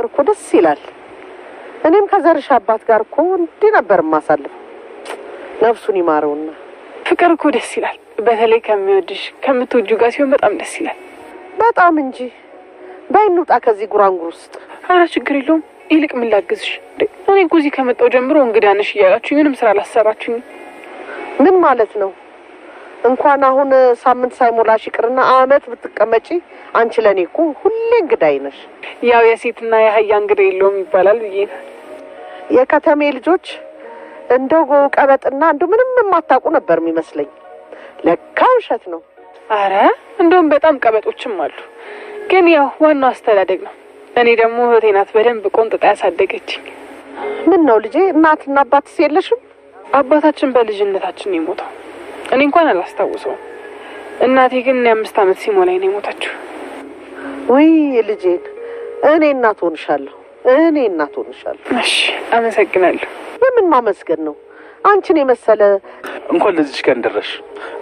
እኮ ደስ ይላል እኔም ከዘርሽ አባት ጋር እኮ እንዲህ ነበር ማሳለፍ ነፍሱን ይማረውና ፍቅር እኮ ደስ ይላል በተለይ ከሚወድሽ ከምትወጁ ጋር ሲሆን በጣም ደስ ይላል በጣም እንጂ ባይንውጣ ከዚህ ጉራንጉር ውስጥ አራ ችግር የለውም ይልቅ ምን ላግዝሽ እኔ እኮ እዚህ ከመጣው ጀምሮ እንግዳ ነሽ እያላችሁ ምንም ስራ አላሰራችሁኝ ምን ማለት ነው እንኳን አሁን ሳምንት ሳይሞላሽ ይቅርና አመት ብትቀመጪ አንቺ ለኔ እኮ ሁሌ እንግዳይ ነሽ ያው የሴትና የሀያ እንግዳ የለውም ይባላል ብዬ የከተሜ ልጆች እንደው ቀበጥና እንደው ምንም የማታውቁ ነበር የሚመስለኝ ለካ ውሸት ነው አረ እንደውም በጣም ቀበጦችም አሉ ግን ያው ዋናው አስተዳደግ ነው እኔ ደግሞ እህቴ ናት በደንብ ቆንጥጣ ያሳደገችኝ ምን ነው ልጄ እናትና አባትስ የለሽም አባታችን በልጅነታችን የሞተው እኔ እንኳን አላስታውሰው እናቴ ግን 5 አመት ሲሞላኝ ነው የሞተችው ወይ ልጄ እኔ እናት ሆንሻለሁ እሺ አመሰግናለሁ የምን ማመስገን ነው አንቺን የመሰለ እንኳን ለዚህ ቀን ደረሽ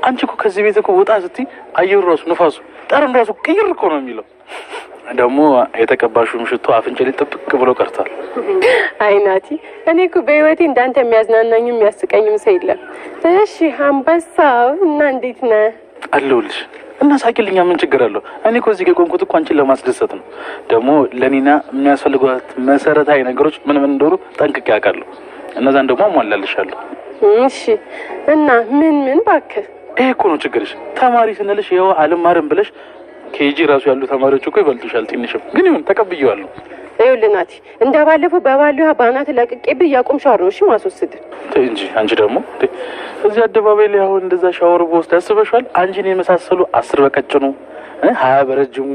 አንቺ እኮ ከዚህ ቤት እኮ ወጣ ስትይ አየሩ ራሱ ነፋሱ ጠረን ራሱ ቅይር እኮ ነው የሚለው ደግሞ የተቀባሹም ሽቶ አፍንጫ ላይ ጥብቅ ብሎ ቀርቷል አይናቲ እኔ እኮ በህይወቴ እንዳንተ የሚያዝናናኝም የሚያስቀኝም ሰው የለም እሺ አንበሳው እና እንዴት ነህ አለሁልሽ እና ሳቂልኛ ምን ችግር አለው እኔ እኮ እዚህ ቆንኩት እኮ አንቺን ለማስደሰት ነው ደግሞ ለኒና የሚያስፈልጓት መሰረታዊ ነገሮች ምን እንደሆኑ ጠንቅቄ አውቃለሁ እነዛን ደግሞ አሟላልሻለሁ እሺ እና ምን ባክህ ይሄ እኮ ነው ችግርሽ ተማሪ ስንልሽ ይኸው አልማርም ብለሽ ኬጂ ራሱ ያሉ ተማሪዎች እኮ ይበልጡሻል ትንሽም ግን ይሁን ተቀብየዋለሁ ይኸውልናቲ እንደባለፈው በባልዩ ባናት ለቅቄብ ያቆም ሻወር ነው እሺ ማስወስድ እንጂ አንቺ ደግሞ እዚህ አደባባይ ላይ አሁን እንደዛ ሻወር ቦስት ያስበሻል አንቺን የመሳሰሉ 10 በቀጭኑ 20 በረጅሙ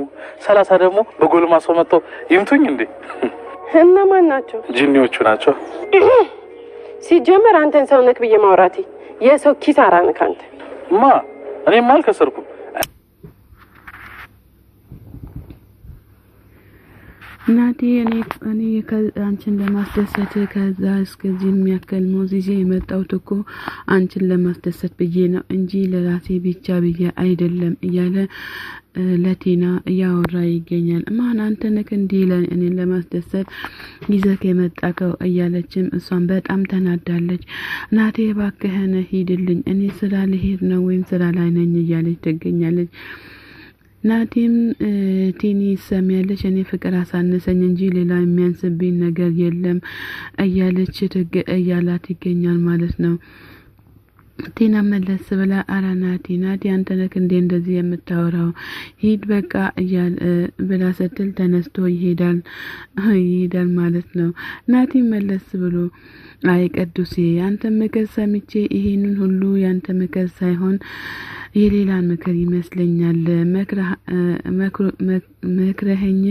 30 ደግሞ በጎልማሶ መጥተው ይምቱኝ እንዴ እነማን ናቸው ጂኒዎቹ ናቸው ሲጀመር አንተን ሰው ነክ ብዬ ማውራቴ የሰው ኪሳራ ነክ አንተ እኔ ማልከሰርኩም እናቴ እኔ አንቺን ለማስደሰት ከዛ እስከዚህ የሚያከል ሙዚዜ የመጣሁት እኮ አንቺን ለማስደሰት ብዬ ነው እንጂ ለራሴ ብቻ ብዬ አይደለም እያለ ለቲና ያወራ ይገኛል ማን አንተ ነክ እንዴ እኔን ለማስደሰት ይዘክ የመጣከው እያለችም እሷን በጣም ተናዳለች እናቴ ባከህነ ሂድልኝ እኔ ስራ ልሄድ ነው ወይም ስራ ላይ ነኝ እያለች ትገኛለች ናቲም ቲኒ ሰሚያለች እኔ ፍቅር አሳነሰኝ እንጂ ሌላ የሚያንስብኝ ነገር የለም እያለች እያላት ይገኛል ማለት ነው ቲና መለስ ብላ አራናቲ አንተ ነክ እንዴ እንደዚህ የምታወራው ሂድ በቃ ብላ ስትል ተነስቶ ይሄዳል ማለት ነው ናቲ መለስ ብሎ አይ ቅዱሴ አንተ ምክር ሰምቼ ይሄንን ሁሉ ያንተ ምክር ሳይሆን የሌላን ምክር ይመስለኛል መክረኸኝ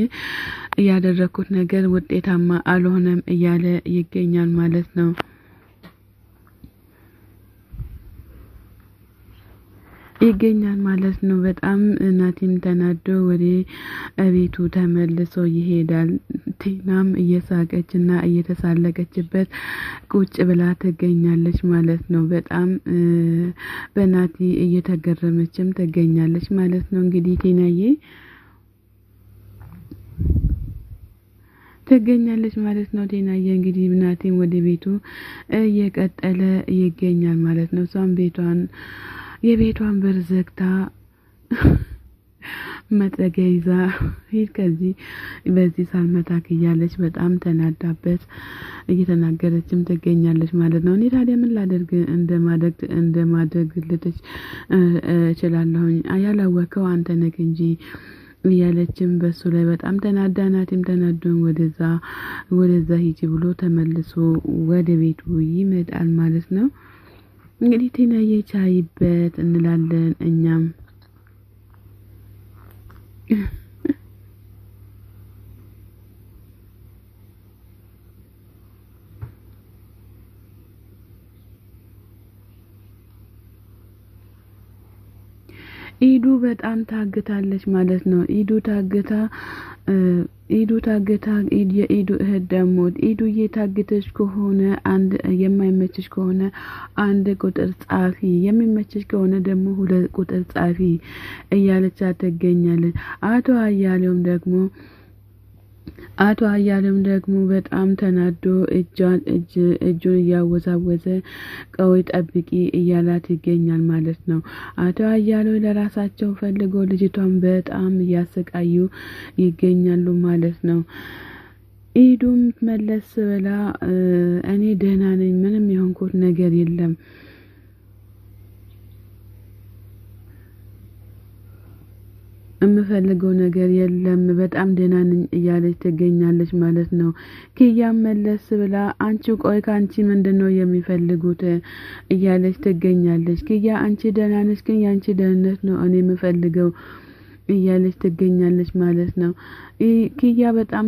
ያደረኩት ነገር ውጤታማ አልሆነም እያለ ይገኛል ማለት ነው በጣም ናቲም ተናዶ ወደ ቤቱ ተመልሶ ይሄዳል ቲናም እየሳቀችና እየተሳለቀችበት ቁጭ ብላ ትገኛለች ማለት ነው በጣም በናቲ እየተገረመችም ትገኛለች ማለት ነው እንግዲህ ቲናዬ ትገኛለች ማለት ነው ቲናዬ እንግዲህ ናቲም ወደ ቤቱ እየቀጠለ ይገኛል ማለት ነው እሷም የቤቷን በር ዘግታ መጥረጊያ ይዛ ሂድ ከዚህ በዚህ ሳልመታክ እያለች በጣም ተናዳበት እየተናገረችም ትገኛለች ማለት ነው እኔ ታዲያ ምን ላደርግ እንደማደርግ ልትች እችላለሁ ያላወቀው አንተ ነህ እንጂ እያለችም በሱ ላይ በጣም ተናዳናትም ተናዶን ወደዛ ሂጂ ብሎ ተመልሶ ወደ ቤቱ ይመጣል ማለት ነው እንግዲህ ቲናዬ ቻይበት እንላለን እኛም ኢዱ በጣም ታግታለች ማለት ነው ኢዱ ታግታ የኢዱ እህት ደግሞ ኢዱ የታገተች ከሆነ አንድ የማይመችሽ ከሆነ አንድ ቁጥር ጻፊ የሚመችሽ ከሆነ ደግሞ ሁለት ቁጥር ጻፊ እያለች ትገኛለች አቶ አያሌውም ደግሞ አቶ አያለም ደግሞ በጣም ተናዶ እጁን እያወዛወዘ ቆይ ጠብቂ እያላት ይገኛል ማለት ነው። አቶ አያለው ለራሳቸው ፈልጎ ልጅቷን በጣም እያሰቃዩ ይገኛሉ ማለት ነው። ኢዱም መለስ ብላ እኔ ደህና ነኝ፣ ምንም የሆንኩት ነገር የለም፣ የምፈልገው ነገር የለም፣ በጣም ደህና ነኝ እያለች ትገኛለች ማለት ነው። ኪያም መለስ ብላ አንቺ ቆይ ካንቺ ምንድነው የሚፈልጉት እያለች ትገኛለች። ኪያ አንቺ ደህና ነሽ፣ ግን ያንቺ ደህንነት ነው እኔ የምፈልገው እያለች ትገኛለች ማለት ነው። ኪያ በጣም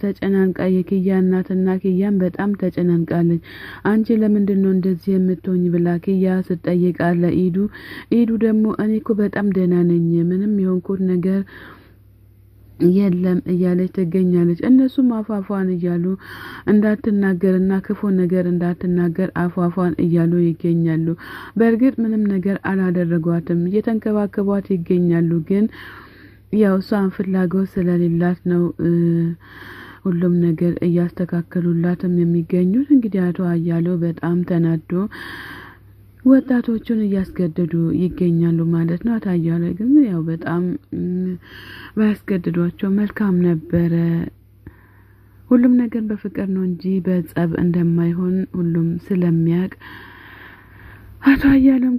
ተጨናንቃ የኪያ እናትና ኪያም በጣም ተጨናንቃለች። አንቺ ለምንድነው እንደዚህ የምትሆኝ ብላ ኪያ ስትጠይቃለ ኢዱ ደግሞ እኔ እኮ በጣም ደህና ነኝ፣ ምንም የሆንኩት ነገር የለም እያለች ትገኛለች። እነሱም አፏፏን እያሉ እንዳትናገርና ክፉ ነገር እንዳትናገር አፏፏን እያሉ ይገኛሉ። በእርግጥ ምንም ነገር አላደረጓትም፣ እየተንከባከቧት ይገኛሉ። ግን ያው እሷን ፍላጎት ስለሌላት ነው ሁሉም ነገር እያስተካከሉላትም የሚገኙት። እንግዲህ አቶ አያሌው በጣም ተናዶ ወጣቶቹን እያስገደዱ ይገኛሉ ማለት ነው። አቶ አያሌው ግን ያው በጣም ባያስገድዷቸው መልካም ነበረ። ሁሉም ነገር በፍቅር ነው እንጂ በጸብ እንደማይሆን ሁሉም ስለሚያውቅ አቶ አያሌውም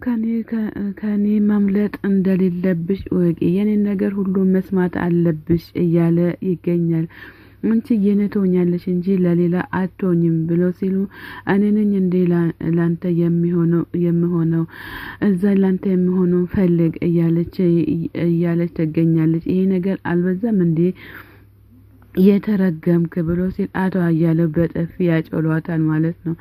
ከኔ ማምለጥ እንደሌለብሽ ወቂ፣ የኔን ነገር ሁሉ መስማት አለብሽ እያለ ይገኛል። አንቺ የኔ ትሆኛለሽ እንጂ ለሌላ አትሆኝም ብሎ ሲሉ እኔ ነኝ እንዴ ላንተ የሚሆነው እዛ ላንተ የሚሆነው ፈልግ እያለች ትገኛለች። ይሄ ነገር አልበዛም እንዴ የተረገምክ ብሎ ሲል አቶ አያሌው በጥፊ ያጮሏታል ማለት ነው።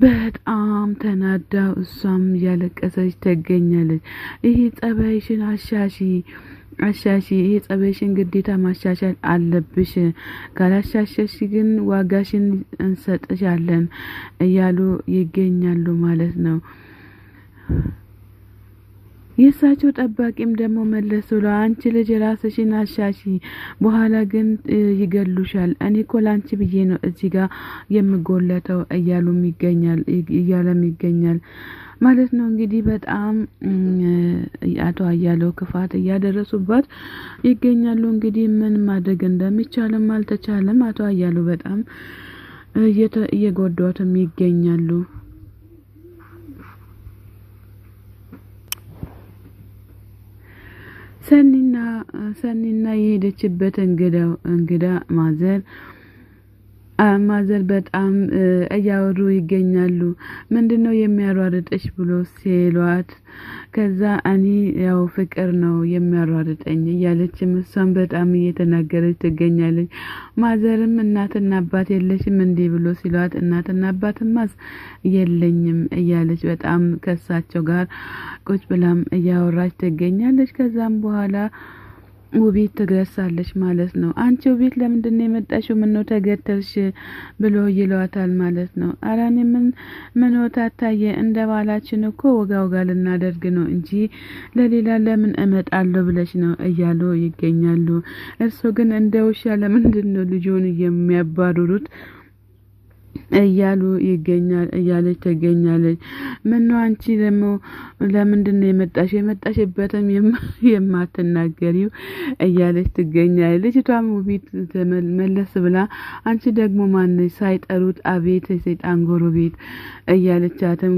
በጣም ተናዳ እሷም ያለቀሰች ትገኛለች። ይሄ ጸባይሽን አሻሺ ይሄ ጸባይሽን ግዴታ ማሻሻል አለብሽ፣ ካላሻሸሽ ግን ዋጋሽን እንሰጥሻለን እያሉ ይገኛሉ ማለት ነው። የሳቸው ጠባቂም ደግሞ መለስ ብሎ አንቺ ልጅ ራስሽን አሻሺ፣ በኋላ ግን ይገሉሻል፣ እኔ እኮ ላንቺ ብዬ ነው እዚህ ጋር የምጎለተው እያለም ይገኛል ማለት ነው። እንግዲህ በጣም አቶ አያሌው ክፋት እያደረሱባት ይገኛሉ። እንግዲህ ምን ማድረግ እንደሚቻልም አልተቻለም። አቶ አያሌው በጣም እየጎዷትም ይገኛሉ። ሰኒና የሄደችበት እንግዳ ማዘር በጣም እያወሩ ይገኛሉ። ምንድነው የሚያሯርጥሽ ብሎ ሲሏት ከዛ እኔ ያው ፍቅር ነው የሚያሯርጠኝ እያለች እሷም በጣም እየተናገረች ትገኛለች። ማዘርም እናትና አባት የለሽም እንዴ ብሎ ሲሏት እናትና አባትማስ የለኝም እያለች በጣም ከሳቸው ጋር ቁጭ ብላም እያወራች ትገኛለች። ከዛም በኋላ ውቢት ትገርሳለች ማለት ነው። አንቺ ውቢት ለምንድን ነው የመጣሽው? ምን ነው ተገተርሽ ብሎ ይሏታል ማለት ነው። አራኔ ምን ወታታየ እንደባላችን እኮ ወጋ ልናደርግ ነው እንጂ ለሌላ ለምን እመጣለሁ ብለሽ ነው እያሉ ይገኛሉ። እርሱ ግን እንደ ውሻ ለምንድን ነው ልጁን የሚያባርሩት እያሉ ይገኛል እያለች ትገኛለች። ምን ነው አንቺ ደግሞ ለምንድን ነው የመጣሽበትም የማትናገሪው እያለች ትገኛለች። ልጅቷም ውቢት መለስ ብላ አንቺ ደግሞ ማነሽ ሳይጠሩት አቤት የሰይጣን ጎረቤት እያለቻትም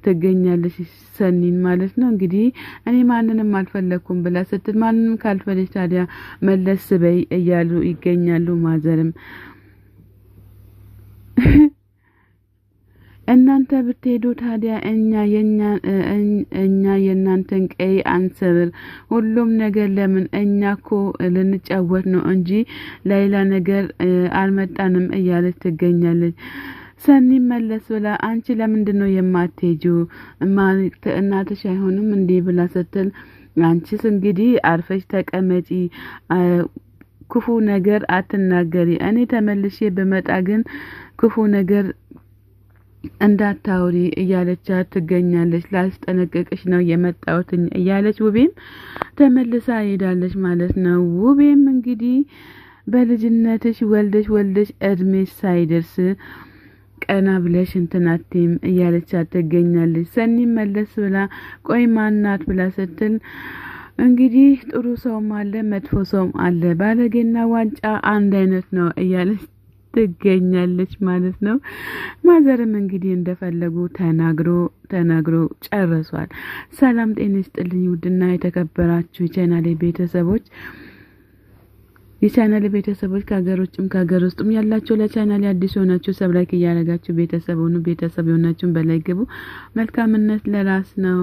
ትገኛለች ሰኒን ማለት ነው። እንግዲህ እኔ ማንንም አልፈለኩም ብላ ስትል ማንንም ካልፈለሽ ታዲያ መለስ በይ እያሉ ይገኛሉ። ማዘርም እናንተ ብትሄዱ ታዲያ እኛ የእናንተን ቀይ አንሰብር፣ ሁሉም ነገር ለምን እኛኮ ልንጫወት ነው እንጂ ሌላ ነገር አልመጣንም እያለች ትገኛለች። ሰኒ መለስ ብላ አንቺ ለምንድን ነው የማትሄጂው? እናትሽ አይሆንም እንዴ ብላ ስትል አንቺስ እንግዲህ አርፈሽ ተቀመጪ፣ ክፉ ነገር አትናገሪ፣ እኔ ተመልሼ በመጣ ግን ክፉ ነገር እንዳታውሪ እያለቻት ትገኛለች። ላስጠነቅቅሽ ነው የመጣሁት እያለች ውቤም ተመልሳ ሄዳለች ማለት ነው። ውቤም እንግዲህ በልጅነትሽ ወልደሽ እድሜሽ ሳይደርስ ቀና ብለሽ እንትናቲም እያለቻት ትገኛለች። ሰኒ መለስ ብላ ቆይ ማናት ብላ ስትል እንግዲህ ጥሩ ሰውም አለ መጥፎ ሰውም አለ፣ ባለጌና ዋንጫ አንድ አይነት ነው እያለች ትገኛለች ማለት ነው። ማዘርም እንግዲህ እንደፈለጉ ተናግሮ ጨርሷል። ሰላም ጤና ይስጥልኝ ውድና የተከበራችሁ የቻናሌ ቤተሰቦች ከሀገር ውጭም ከሀገር ውስጥም ያላችሁ ለቻናሌ አዲስ ሆናችሁ ሰብስክራይብ ያደረጋችሁ ቤተሰብ ሆኑ። ቤተሰብ የሆናችሁን በላይ ግቡ። መልካምነት ለራስ ነው።